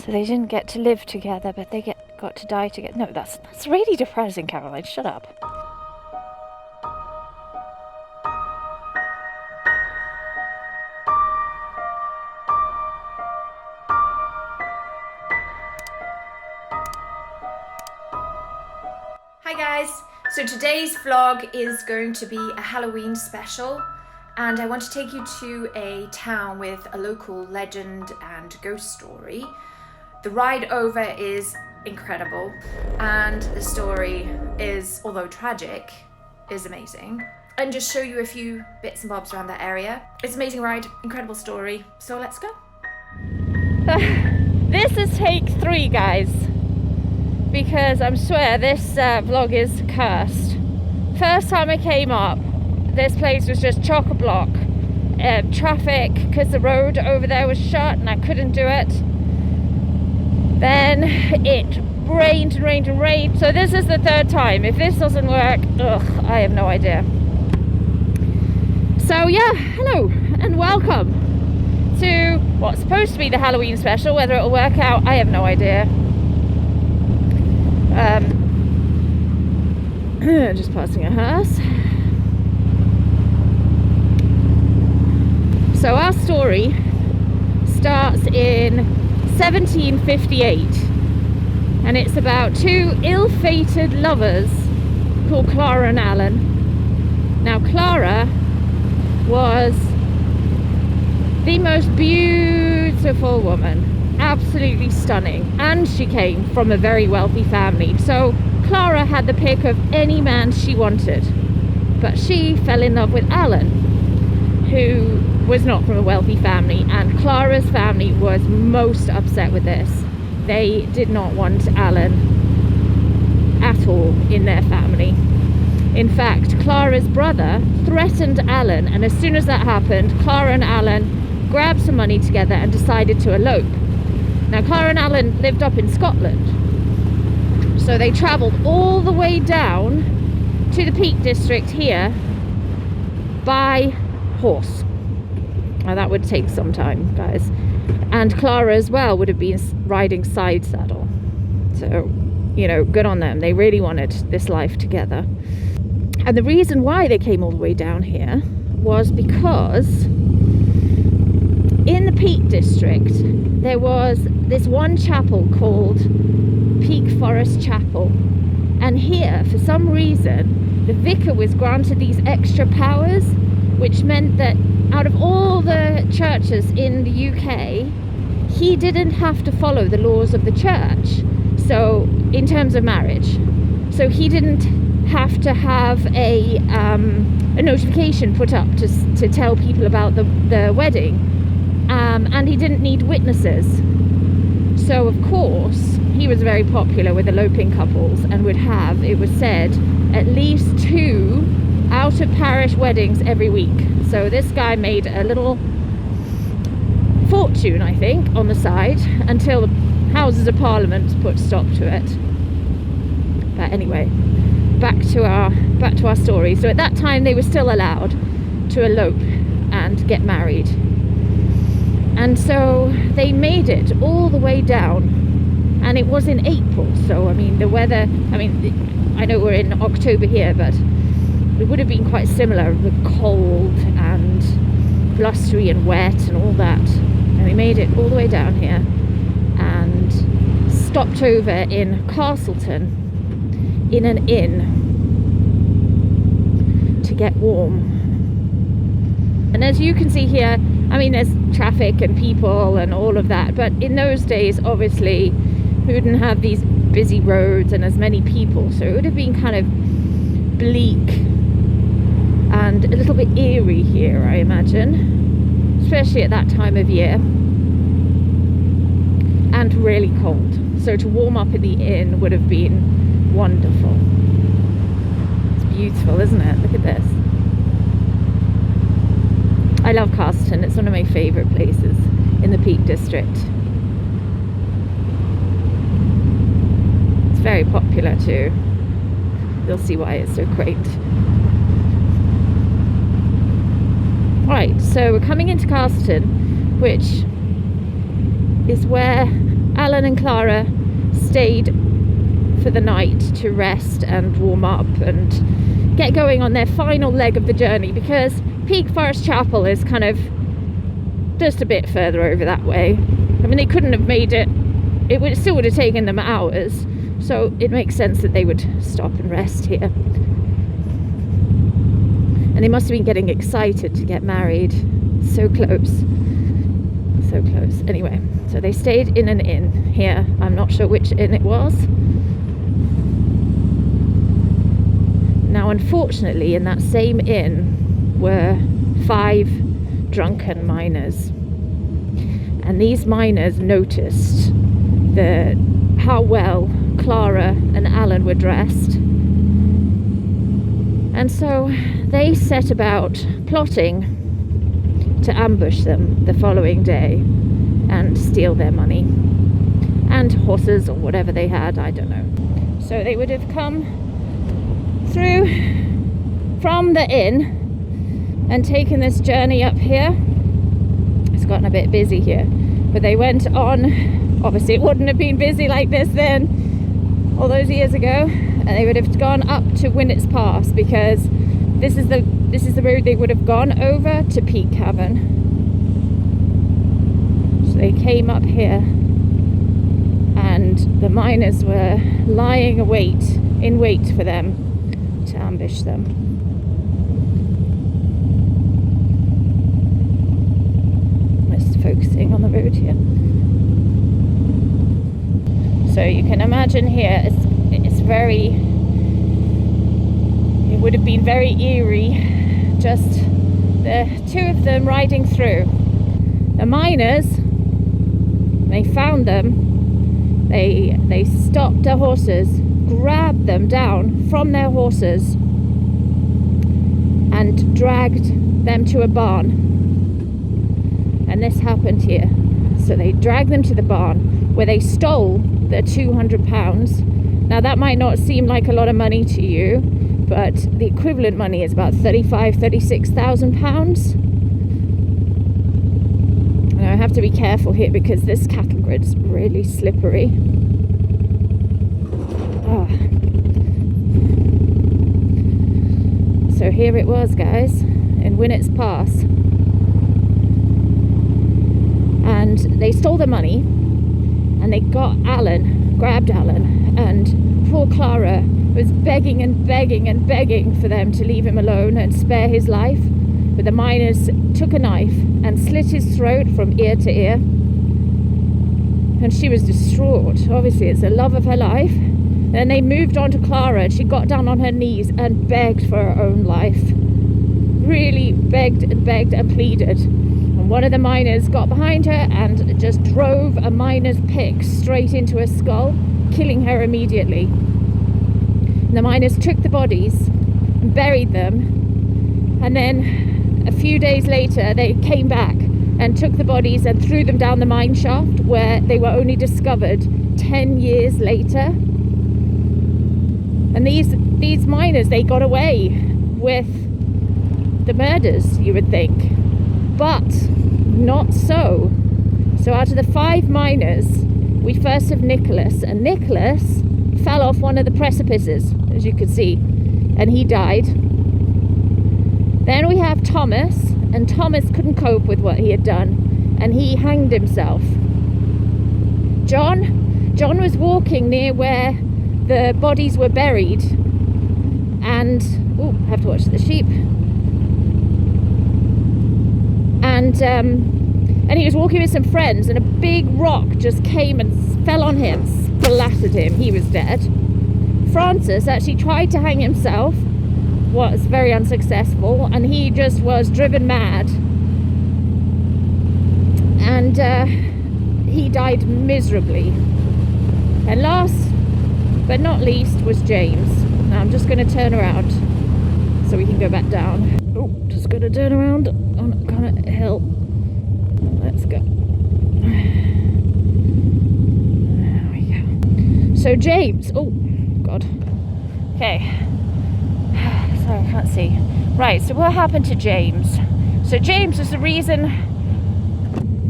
So they didn't get to live together, but they got to die together. No, that's really depressing, Caroline. Shut up. Hi guys, so today's vlog is going to be a Halloween special, and I want to take you to a town with a local legend and ghost story. The ride over is incredible, and the story is, although tragic, is amazing. And just show you a few bits and bobs around that area. It's an amazing ride, incredible story, so let's go. This is take 3, guys. Because I swear this vlog is cursed. First time I came up, this place was just chock-a-block. Traffic, because the road over there was shut and I couldn't do it. Then it rained and rained and rained. So this is the 3rd time. If this doesn't work, I have no idea. So yeah, hello and welcome to what's supposed to be the Halloween special. Whether it'll work out, I have no idea. Just passing a hearse. So our story starts in 1758, and it's about 2 ill-fated lovers called Clara and Alan. Now Clara was the most beautiful woman, absolutely stunning, and she came from a very wealthy family. So Clara had the pick of any man she wanted, but she fell in love with Alan, who was not from a wealthy family, and Clara's family was most upset with this. They did not want Alan at all in their family. In fact, Clara's brother threatened Alan, and as soon as that happened, Clara and Alan grabbed some money together and decided to elope. Now Clara and Alan lived up in Scotland, so they travelled all the way down to the Peak District here by horse. Now that would take some time, guys. And Clara as well would have been riding side saddle. So, you know, good on them. They really wanted this life together. And the reason why they came all the way down here was because in the Peak District there was this one chapel called Peak Forest Chapel, and here for some reason the vicar was granted these extra powers, which meant that out of all the churches in the UK, he didn't have to follow the laws of the church, so in terms of marriage. So he didn't have to have a notification put up to tell people about the wedding, and he didn't need witnesses. So of course he was very popular with eloping couples, and would have, it was said, at least 2 out of parish weddings every week. So this guy made a little fortune, I think, on the side, until the Houses of Parliament put stop to it. But anyway, back to our story. So at that time they were still allowed to elope and get married. And so they made it all the way down, and it was in April. So I mean, the weather, I mean, I know we're in October here, but it would have been quite similar, the cold and blustery and wet and all that. And we made it all the way down here and stopped over in Castleton in an inn to get warm. And as you can see here, I mean, there's traffic and people and all of that, but in those days, obviously, we wouldn't have these busy roads and as many people, so it would have been kind of bleak and a little bit eerie here, I imagine, especially at that time of year, and really cold. So to warm up in the inn would have been wonderful. It's beautiful, isn't it? Look at this. I love Castleton. It's one of my favourite places in the Peak District. It's very popular too. You'll see why it's so quaint. Right, so we're coming into Castleton, which is where Alan and Clara stayed for the night to rest and warm up and get going on their final leg of the journey, because Peak Forest Chapel is kind of just a bit further over that way. I mean, they couldn't have made it, still would have taken them hours, so it makes sense that they would stop and rest here. And they must have been getting excited to get married. So close. So close. Anyway, so they stayed in an inn here. I'm not sure which inn it was. Now, unfortunately, in that same inn were 5 drunken miners. And these miners noticed how well Clara and Alan were dressed. And so they set about plotting to ambush them the following day and steal their money and horses or whatever they had, I don't know. So they would have come through from the inn and taken this journey up here. It's gotten a bit busy here, but they went on. Obviously it wouldn't have been busy like this then, all those years ago, and they would have gone up to Winnett's Pass, because this is the road they would have gone over to Peak Cavern. So they came up here, and the miners were lying in wait for them to ambush them. Just focusing on the road here. So you can imagine here, it's very, it would have been very eerie, just the 2 of them riding through. The miners, they found them, they stopped their horses, grabbed them down from their horses and dragged them to a barn. And this happened here. So they dragged them to the barn where they stole their £200. Now that might not seem like a lot of money to you, but the equivalent money is about £36,000. Now I have to be careful here because this cattle grid's really slippery. Oh. So here it was, guys, in Winnett's Pass. And they stole the money, and they grabbed Alan, and poor Clara was begging and begging and begging for them to leave him alone and spare his life. But the miners took a knife and slit his throat from ear to ear. And she was distraught. Obviously, it's the love of her life. Then they moved on to Clara, and she got down on her knees and begged for her own life. Really begged and pleaded. And one of the miners got behind her and just drove a miner's pick straight into her skull, killing her immediately. And the miners took the bodies and buried them. And then a few days later, they came back and took the bodies and threw them down the mine shaft, where they were only discovered 10 years later. And these miners, they got away with the murders, you would think, but not so. So out of the 5 miners, we first have Nicholas, and Nicholas fell off one of the precipices, as you can see, and he died. Then we have Thomas, and Thomas couldn't cope with what he had done, and he hanged himself. John was walking near where the bodies were buried, and I have to watch the sheep. And he was walking with some friends, and a big rock just came and fell on him, splattered him. He was dead. Francis actually tried to hang himself, was very unsuccessful, and he just was driven mad, and he died miserably. And last but not least was James. Now I'm just going to turn around so we can go back down. Oh, just going to turn around on a kind of hill. Let's go. There we go. So James, oh God. Okay. Sorry, I can't see. Right, so what happened to James? So James was the reason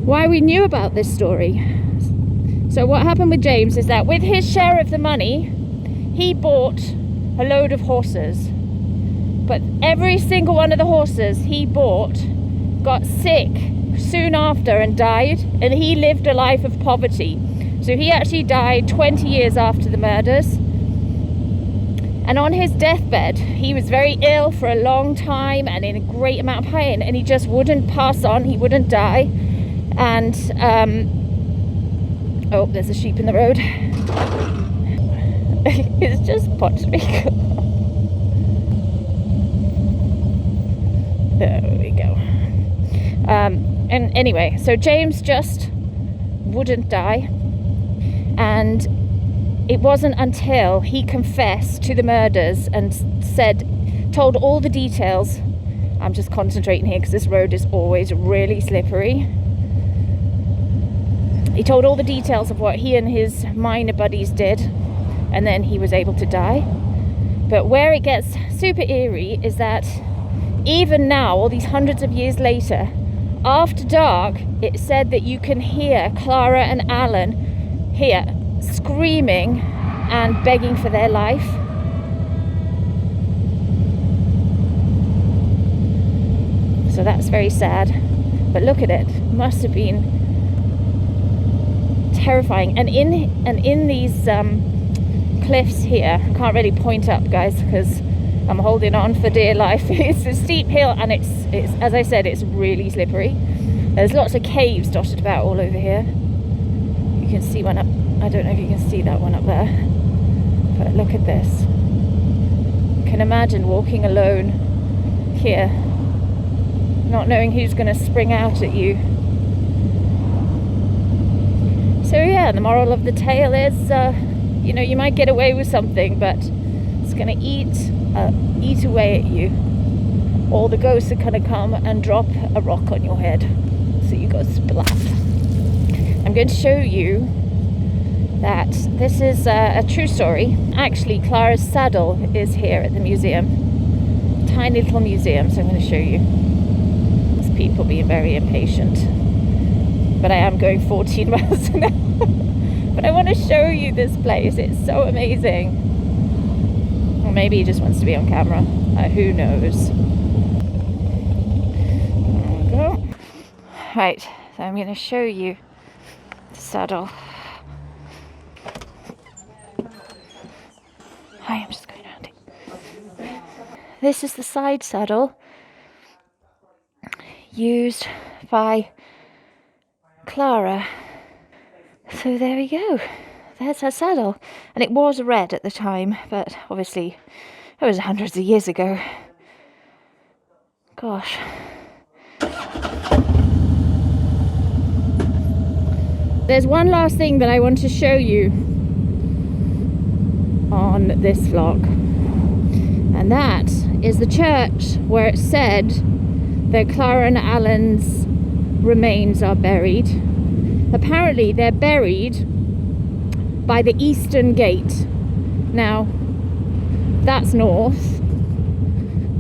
why we knew about this story. So what happened with James is that with his share of the money, he bought a load of horses. But every single one of the horses he bought got sick soon after and died, and he lived a life of poverty. So he actually died 20 years after the murders. And on his deathbed, he was very ill for a long time and in a great amount of pain, and he just wouldn't pass on, he wouldn't die. And oh, there's a sheep in the road. It's just pottery. There we go. And anyway, so James just wouldn't die, and it wasn't until he confessed to the murders and told all the details. I'm just concentrating here because this road is always really slippery. He told all the details of what he and his miner buddies did, and then he was able to die. But where it gets super eerie is that even now, all these hundreds of years later, after dark, it said that you can hear Clara and Alan here screaming and begging for their life. So that's very sad. But look at it. It must have been terrifying. And in these cliffs here, I can't really point up, guys, because I'm holding on for dear life. It's a steep hill, and it's as I said, it's really slippery. There's lots of caves dotted about all over here. You can see one up. I don't know if you can see that one up there, but look at this. You can imagine walking alone here, not knowing who's going to spring out at you. So yeah, the moral of the tale is, you know, you might get away with something, but it's going to eat away at you. Or the ghosts are going to come and drop a rock on your head, so you go splat. I'm going to show you that this is a true story. Actually, Clara's saddle is here at the museum. Tiny little museum, so I'm going to show you. There's people being very impatient. But I am going 14 miles an hour. But I want to show you this place. It's so amazing. Or maybe he just wants to be on camera. Who knows? There we go. Right, so I'm going to show you the saddle. Hi, I'm just going around it. This is the side saddle used by Clara. So there we go. There's her saddle. And it was red at the time, but obviously it was hundreds of years ago. Gosh. There's one last thing that I want to show you on this vlog, and that is the church where it said that Clara and Alan's remains are buried. Apparently they're buried by the eastern gate. Now that's north,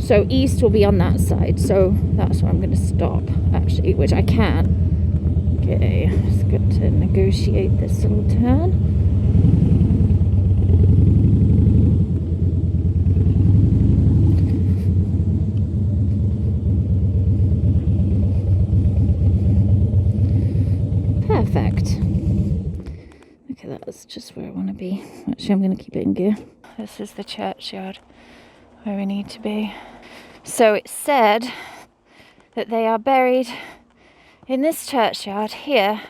so east will be on that side, so that's where I'm going to stop, actually, which I can. Okay, it's good to negotiate this little turn. Perfect. Okay, that's just where I want to be. Actually, I'm going to keep it in gear. This is the churchyard where we need to be. So it said that they are buried in this churchyard here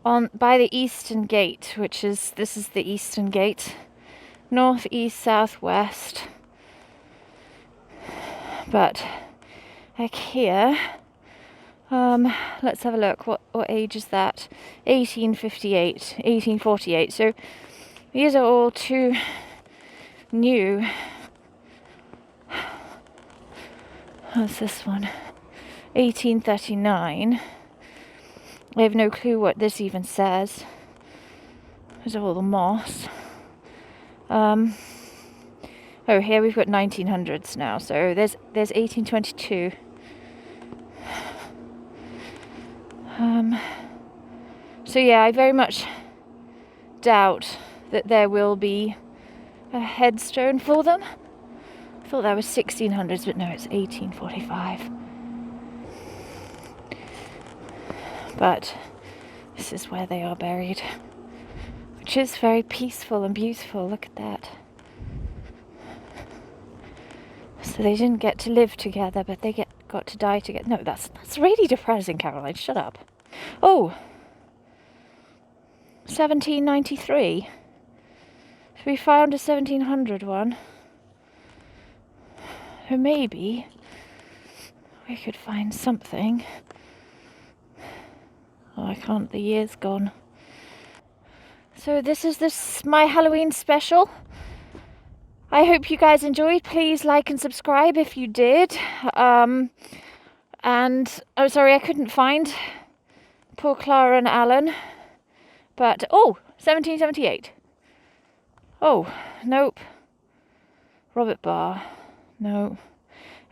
by the eastern gate, this is the eastern gate. North, east, south, west. But like here, let's have a look. What age is that? 1848. So these are all too new. What's this one? 1839. I have no clue what this even says. There's all the moss. Oh, here we've got 1900s now. So there's 1822. So So yeah, I very much doubt that there will be a headstone for them. I thought that was 1600s, but no, it's 1845. But this is where they are buried, which is very peaceful and beautiful. Look at that. So they didn't get to live together, but they got to die together. No, that's really depressing, Caroline. Shut up. Oh, 1793. So we found a 1700 one. Or maybe we could find something. Oh, I can't. The year's gone. So this is my Halloween special. I hope you guys enjoyed. Please like and subscribe if you did. And I'm sorry I couldn't find poor Clara and Alan. But, oh, 1778. Oh, nope. Robert Barr. No.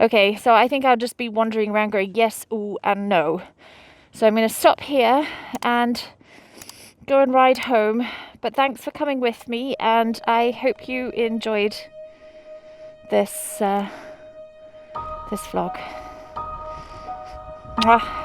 Okay, so I think I'll just be wandering around going yes, ooh, and no. So I'm going to stop here and go and ride home. But thanks for coming with me, and I hope you enjoyed this vlog. Mwah.